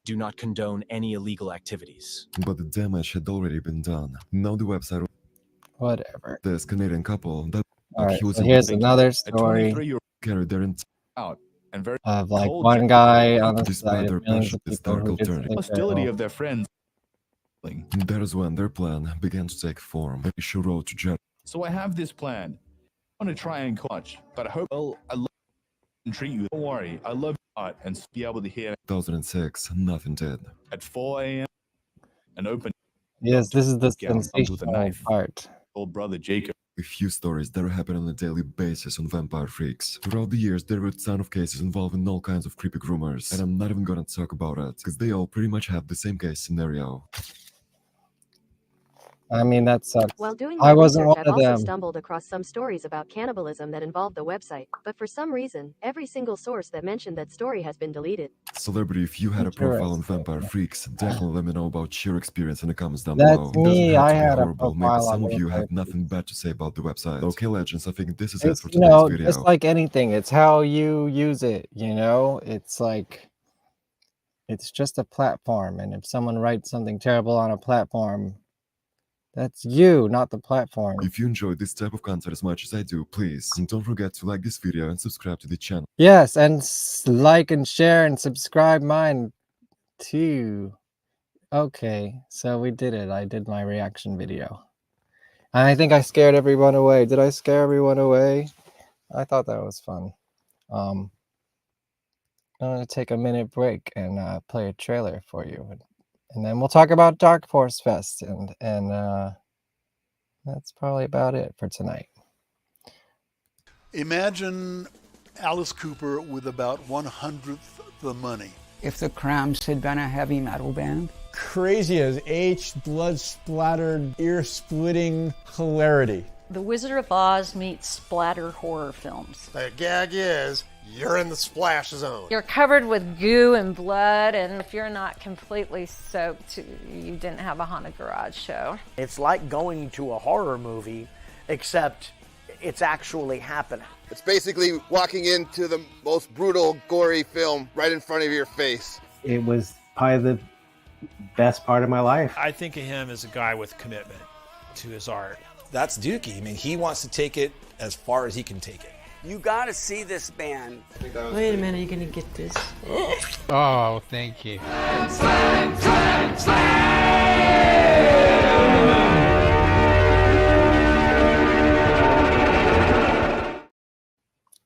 Do not condone any illegal activities.
But the damage had already been done. Now the website.
Whatever.
This Canadian couple that
Alright,
he was
so here's another story
carried their
out and very
of like
cold
one guy on the
despite
side
their
of millions
passion
of
is
people
dark
who did
alternative.
something
hostility
terrible.
of their friends.
That is when their plan began to take form. She wrote to Jet.
So I have this plan. I want to try and coach, but I hope I love and treat you. Don't worry, I love you a lot and be able to hear
2006, nothing did.
at 4 a.m. an open
Yes, this is the
gown comes with a
sensational
knife.
part.
Old brother Jacob.
A few stories that happen on a daily basis on VampireFreaks. Throughout the years, there were a ton of cases involving all kinds of creepy groomers, and I'm not even gonna talk about it, because they all pretty much have the same case scenario.
I mean, that sucks.
While doing
I
my
wasn't
research,
one
I've
of
also
them.
stumbled across some stories about cannibalism that involved the website, but for some reason, every single source that mentioned that story has been deleted.
Celebrity, if you had a profile on VampireFreaks, definitely let me know about your experience in the comments down
That's
below. It doesn't
me.
have
I
to be
had a
horrible. Maybe
profile
some
on
of you have
VampireFreaks.
nothing bad to say about the website. Okay, legends, I think this is it
It's,
for today's video.
just like anything. It's how you use it, It's like, it's just a platform. And if someone writes something terrible on a platform, that's you, not the platform.
If you enjoyed this type of content as much as I do, please don't forget to like this video and subscribe to the channel.
Yes, and like and share and subscribe mine too. Okay, so we did it. I did my reaction video. And I think I scared everyone away. Did I scare everyone away? I thought that was fun. I'm going to take a minute break and play a trailer for you. And then we'll talk about Dark Force Fest. And that's probably about it for tonight.
Imagine Alice Cooper with about 1/100th the money.
If the Cramps had been a heavy metal band.
Crazy as H, blood-splattered, ear-splitting hilarity.
The Wizard of Oz meets splatter horror films.
The gag is, you're in the splash zone.
You're covered with goo and blood, and if you're not completely soaked, you didn't have a haunted garage show.
It's like going to a horror movie, except it's actually happening.
It's basically walking into the most brutal, gory film right in front of your face.
It was probably the best part of my life.
I think of him as a guy with commitment to his art.
That's Dookie. I mean, he wants to take it as far as he can take it.
You gotta see this band.
Wait a minute, are you gonna get this?
Oh, thank you.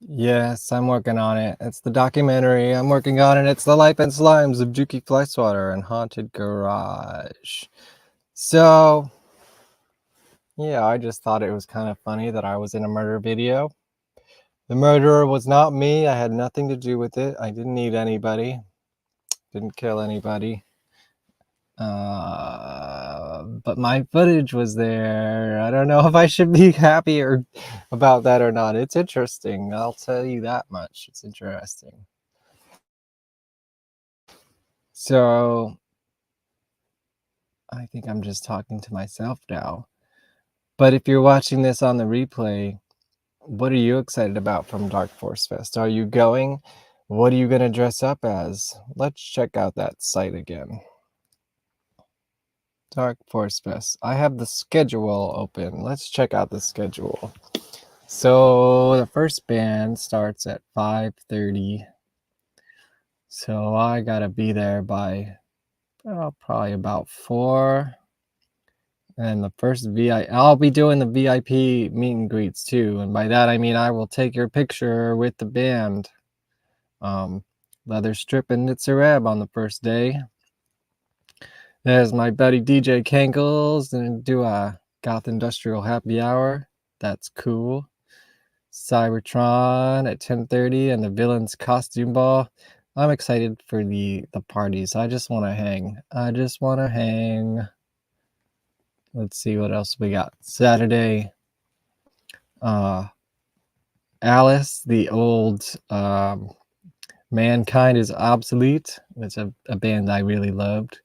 Yes, I'm working on it. It's the documentary. I'm working on it. It's the life and slimes of Dookie Flyswatter and Haunted Garage. So, yeah, I just thought it was kind of funny that I was in a murder video. The murderer was not me. I had nothing to do with it. I didn't need anybody. Didn't kill anybody. But my footage was there. I don't know if I should be happy about that or not. It's interesting. I'll tell you that much. It's interesting. So I think I'm just talking to myself now. But if you're watching this on the replay, what are you excited about from Dark Force Fest? Are you going? What are you going to dress up as? Let's check out that site again. Dark Force Fest. I have the schedule open. Let's check out the schedule. So the first band starts at 5:30. So I gotta be there by probably about 4. And the first I'll be doing the VIP meet and greets too. And by that I mean I will take your picture with the band. Leather Strip and Nitzareb on the first day. There's my buddy DJ Kankles and do a Goth Industrial happy hour. That's cool. Cybertron at 10:30 and the Villains Costume Ball. I'm excited for the parties. I just want to hang. Let's see what else we got. Saturday. Alice, the old Mankind is Obsolete. It's a band I really loved.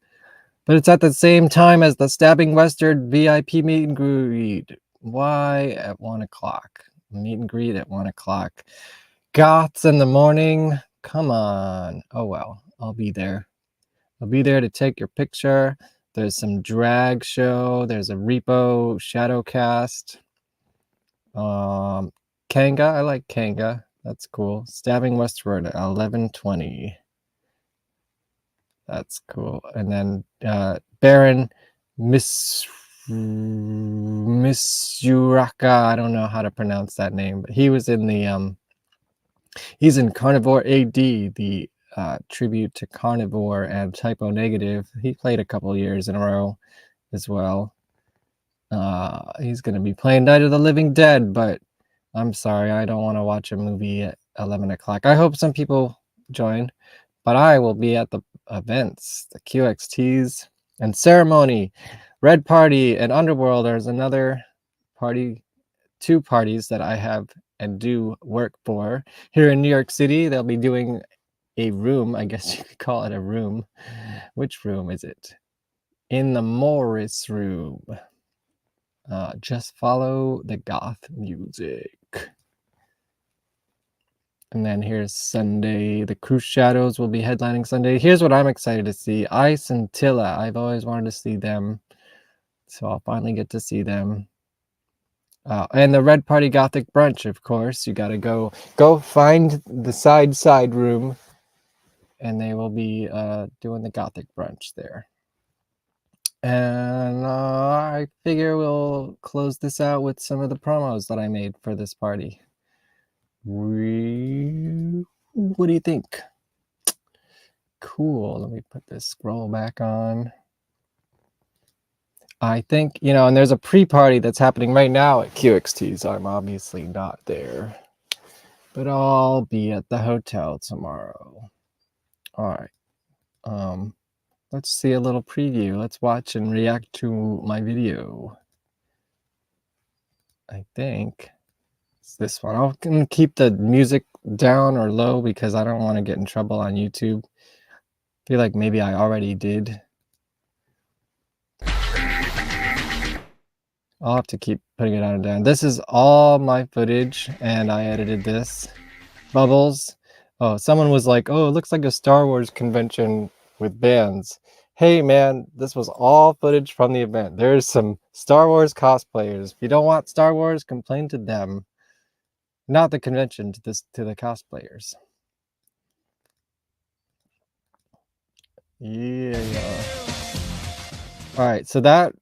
But it's at the same time as the Stabbing Western VIP meet and greet. Why at 1 o'clock? Meet and greet at 1 o'clock. Goths in the morning. Come on. Oh well, I'll be there. I'll be there to take your picture. There's some drag show. There's a Repo Shadowcast. Kanga. I like Kanga. That's cool. Stabbing Westward at 11:20. That's cool. And then Baron Misuraka. I don't know how to pronounce that name, but he was in the he's in Carnivore AD, the tribute to Carnivore and Typo Negative. He played a couple years in a row as well. He's going to be playing Night of the Living Dead, but I'm sorry, I don't want to watch a movie at 11 o'clock. I hope some people join, but I will be at the events, the QXTs, and Ceremony, Red Party, and Underworld. There's another party, 2 parties that I have and do work for here in New York City. They'll be doing a room, I guess you could call it a room. Which room is it? In the Morris room. Just follow the goth music. And then here's Sunday. The Cruise Shadows will be headlining Sunday. Here's what I'm excited to see. Ice and Tilla. I've always wanted to see them. So I'll finally get to see them. And the Red Party Gothic Brunch, of course. You got to go find the side room. And they will be doing the Gothic Brunch there. And I figure we'll close this out with some of the promos that I made for this party. What do you think? Cool. Let me put this scroll back on. I think, and there's a pre-party that's happening right now at QXT, so I'm obviously not there. But I'll be at the hotel tomorrow. All right. Let's see a little preview. Let's watch and react to my video. I think it's this one. I'm going to keep the music down or low because I don't want to get in trouble on YouTube. I feel like maybe I already did. I'll have to keep putting it on and down. This is all my footage, and I edited this. Bubbles. Oh, someone was like, oh, it looks like a Star Wars convention with bands. Hey, man, this was all footage from the event. There's some Star Wars cosplayers. If you don't want Star Wars, complain to them. Not the convention, to the cosplayers. Yeah. All right, so that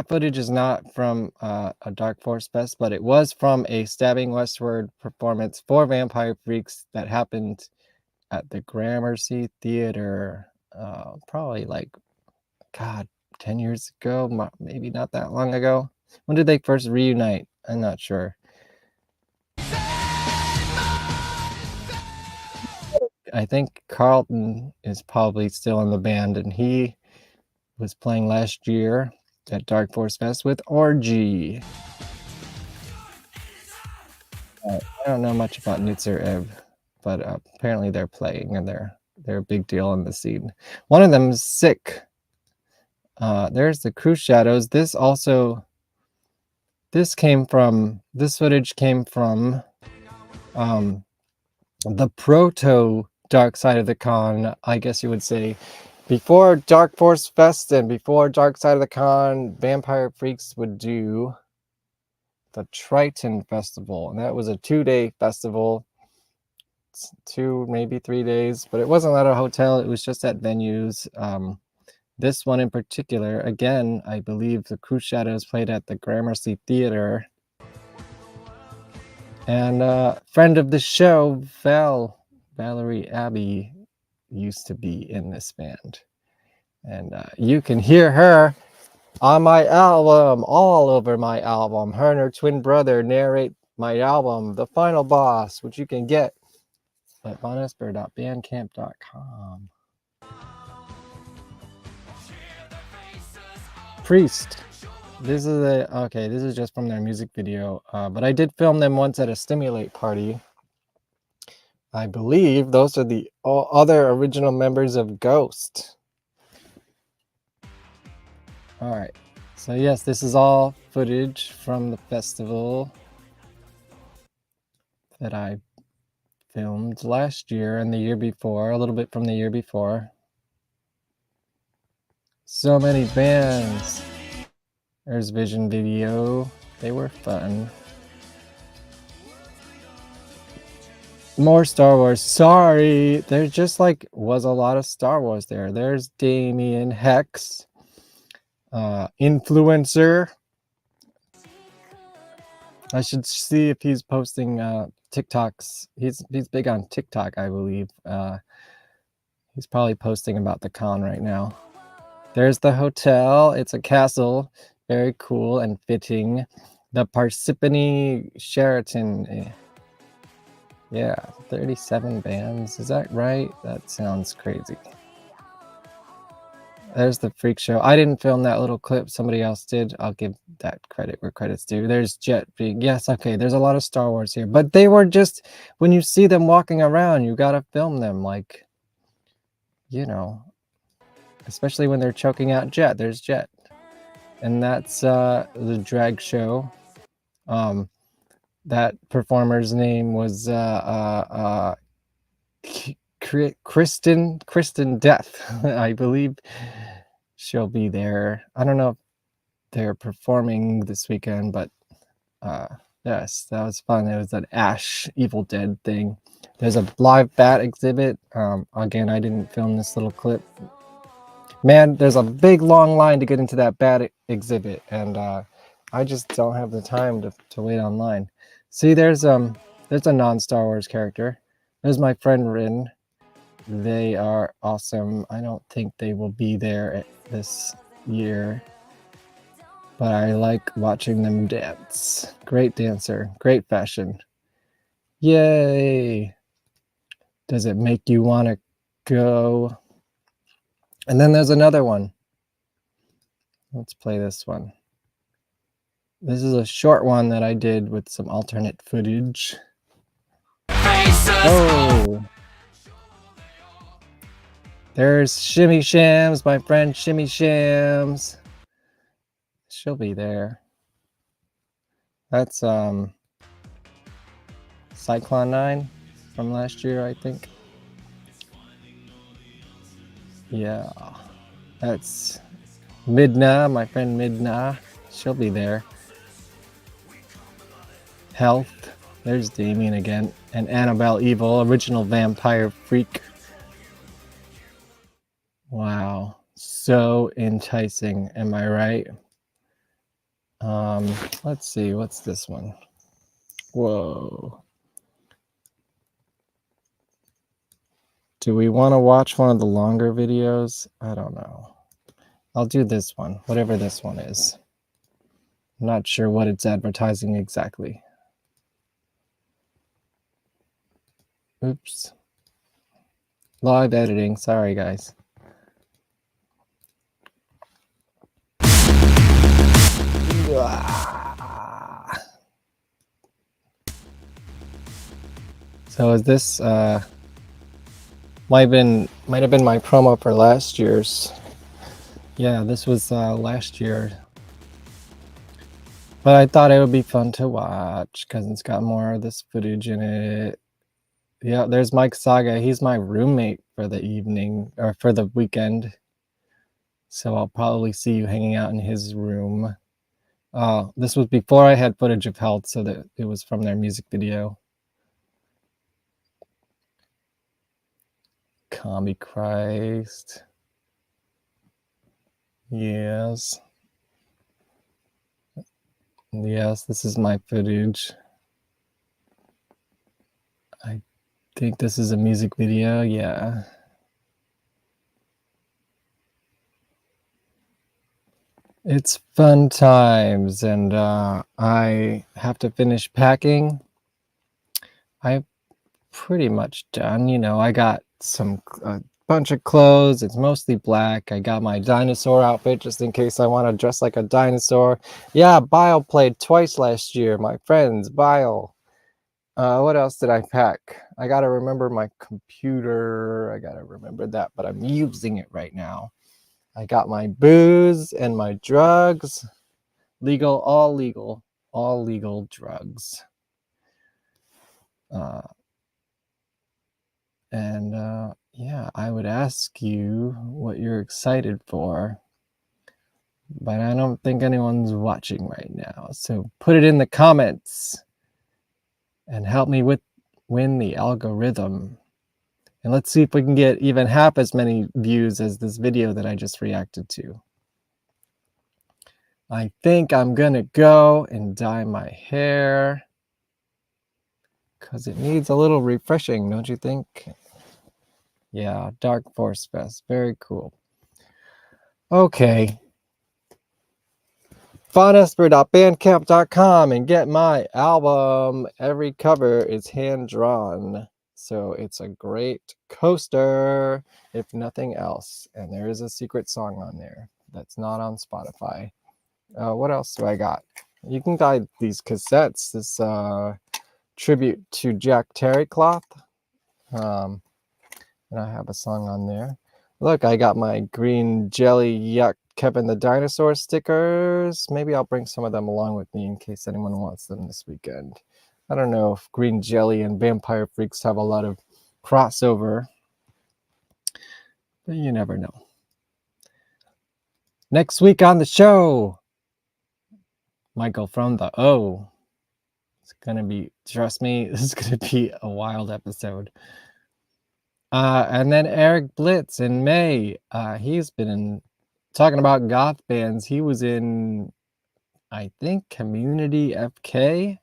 footage is not from a Dark Force Fest, but it was from a Stabbing Westward performance for VampireFreaks that happened at the Gramercy Theater, probably 10 years ago, maybe not that long ago. When did they first reunite? I'm not sure. I think Carlton is probably still in the band, and he was playing last year at Dark Force Fest with Orgy. I don't know much about Nitzer Ev, but apparently they're playing and they're They're a big deal in the scene. One of them's sick. There's the Crew Shadows. This footage came from the proto Dark Side of the Con, I guess you would say. Before Dark Force Fest and before Dark Side of the Con, VampireFreaks would do the Triton Festival, and that was a 2-day festival. 2, maybe 3 days, but it wasn't at a hotel, it was just at venues. This one in particular, again, I believe the Crew Shadows played at the Gramercy Theater. And friend of the show, Valerie Abbey, used to be in this band. And you can hear her on my album, all over my album. Her and her twin brother narrate my album, The Final Boss, which you can get at vonesper.bandcamp.com. Priest. This is just from their music video, but I did film them once at a Stimulate party. I believe those are the other original members of Ghost. All right, so yes, this is all footage from the festival that I filmed last year and the year before, a little bit from the year before. So many bands. There's Vision Video. They were fun. More Star Wars. Sorry, there just was a lot of Star Wars there. There's Damien Hex, influencer. I should see if he's posting TikToks. He's big on TikTok, I believe. He's probably posting about the con right now. There's the hotel. It's a castle. Very cool and fitting. The Parsippany Sheraton. Yeah, 37 bands. Is that right? That sounds crazy. There's the freak show. I didn't film that little clip. Somebody else did. I'll give that credit where credit's due. There's Jet Freak. Yes, okay. There's a lot of Star Wars here. But they were just, when you see them walking around, you got to film them like, you know, especially when they're choking out Jet. There's Jet. And that's the drag show. That performer's name was Kristen Death. I believe she'll be there. I don't know if they're performing this weekend, but yes, that was fun. It was an Ash Evil Dead thing. There's a live bat exhibit. Again, I didn't film this little clip. Man, there's a big long line to get into that bat exhibit, and I just don't have the time to wait online. See, there's a non-Star Wars character. There's my friend Rin. They are awesome. I don't think they will be there this year, but I like watching them dance. Great dancer, great fashion. Yay! Does it make you want to go? And then there's another one. Let's play this one. This is a short one that I did with some alternate footage. Oh! There's Shimmy Shams, my friend Shimmy Shams. She'll be there. That's Cyclone 9 from last year, I think. Yeah. That's Midna, my friend Midna. She'll be there. Health. There's Damien again. And Annabelle Evil, original vampire freak. Wow. So enticing. Am I right? Let's see. What's this one? Whoa. Do we want to watch one of the longer videos? I don't know. I'll do this one, whatever this one is. I'm not sure what it's advertising exactly. Oops. Live editing. Sorry, guys. So is this Might have been my promo for last year's. Yeah, this was last year. But I thought it would be fun to watch because it's got more of this footage in it. Yeah, there's Mike Saga. He's my roommate for the evening or for the weekend. So I'll probably see you hanging out in his room. This was before I had footage of Health, so that it was from their music video. Commie Christ. Yes. Yes, this is my footage. I think this is a music video, yeah. It's fun times, and I have to finish packing. I'm pretty much done. You know, I got a bunch of clothes. It's mostly black. I got my dinosaur outfit just in case I want to dress like a dinosaur. Yeah, Bile played twice last year. My friends, Bile. What else did I pack? I gotta remember my computer. I gotta remember that, but I'm using it right now. I got my booze and my drugs. Legal, all legal drugs. Yeah, I would ask you what you're excited for, but I don't think anyone's watching right now. So put it in the comments and help me win the algorithm. And let's see if we can get even half as many views as this video that I just reacted to. I think I'm gonna go and dye my hair because it needs a little refreshing, don't you think? Yeah, Dark Force Fest, very cool. Okay. Vonesper.bandcamp.com and get my album. Every cover is hand-drawn. So it's a great coaster, if nothing else. And there is a secret song on there that's not on Spotify. What else do I got? You can buy these cassettes. This tribute to Jack Terrycloth. And I have a song on there. Look, I got my green jelly yuck Kevin the Dinosaur stickers. Maybe I'll bring some of them along with me in case anyone wants them this weekend. I don't know if Green Jelly and VampireFreaks have a lot of crossover, but you never know. Next week on the show, Michael from the O. It's gonna be, trust me, this is gonna be a wild episode. And then Eric Blitz in May. He's been talking about goth bands. He was in, I think, Community FK.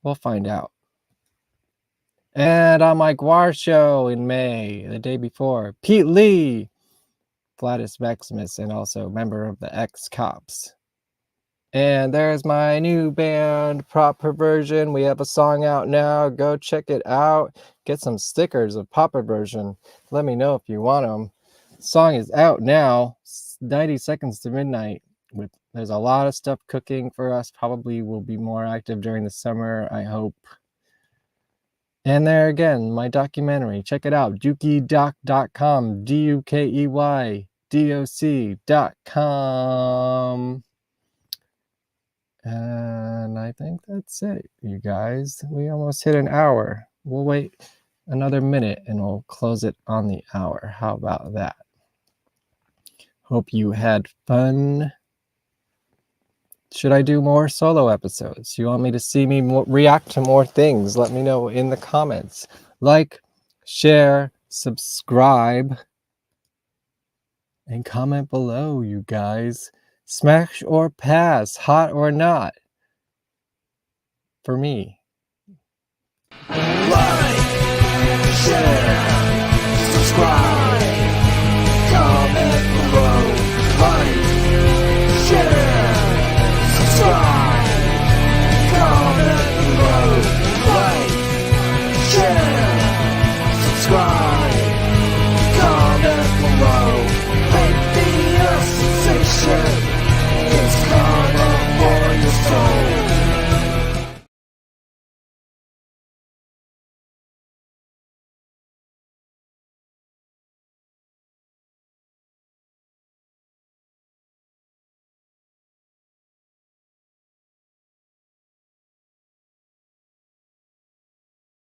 We'll find out. And on my Guar show in May, the day before, Pete Lee, Flatus Maximus, and also member of the X-Cops. And there's my new band, Prop Perversion. We have a song out now. Go check it out. Get some stickers of Pop Perversion. Let me know if you want them. The song is out now, 90 seconds to midnight. There's a lot of stuff cooking for us. Probably will be more active during the summer, I hope. And there again, my documentary. Check it out, dukeydoc.com, dukeydoc.com. And I think that's it, you guys. We almost hit an hour. We'll wait another minute and we'll close it on the hour. How about that? Hope you had fun. Should I do more solo episodes? You want me to see me react to more things? Let me know in the comments. Like, share, subscribe, and comment below, you guys. Smash or pass, hot or not, for me.
Like, share, subscribe, comment below. Like, share, subscribe.